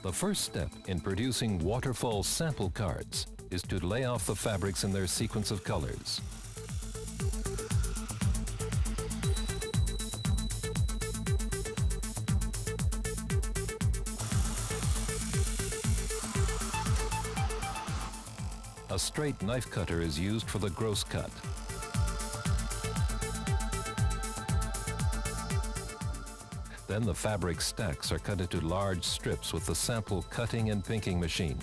The first step in producing Waterfall sample cards is to lay off the fabrics in their sequence of colors. A straight knife cutter is used for the gross cut. Then the fabric stacks are cut into large strips with the sample cutting and pinking machine.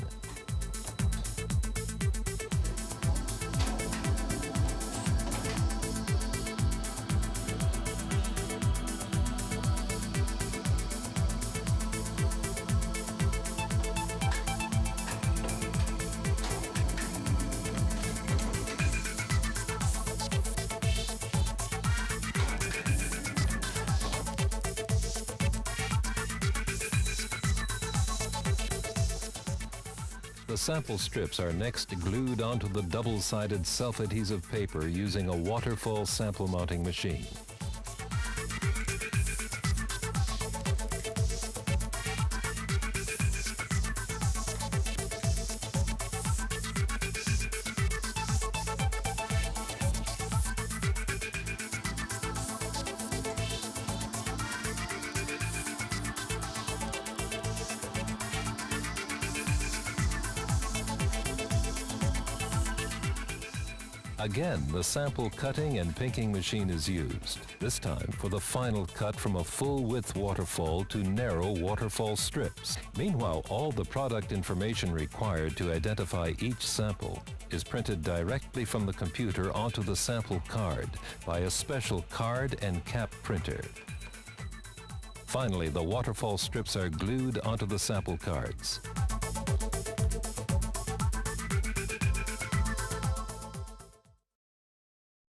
The sample strips are next glued onto the double-sided self-adhesive paper using a Waterfall sample mounting machine. Again, the sample cutting and pinking machine is used, this time for the final cut from a full-width waterfall to narrow waterfall strips. Meanwhile, all the product information required to identify each sample is printed directly from the computer onto the sample card by a special card and cap printer. Finally, the waterfall strips are glued onto the sample cards.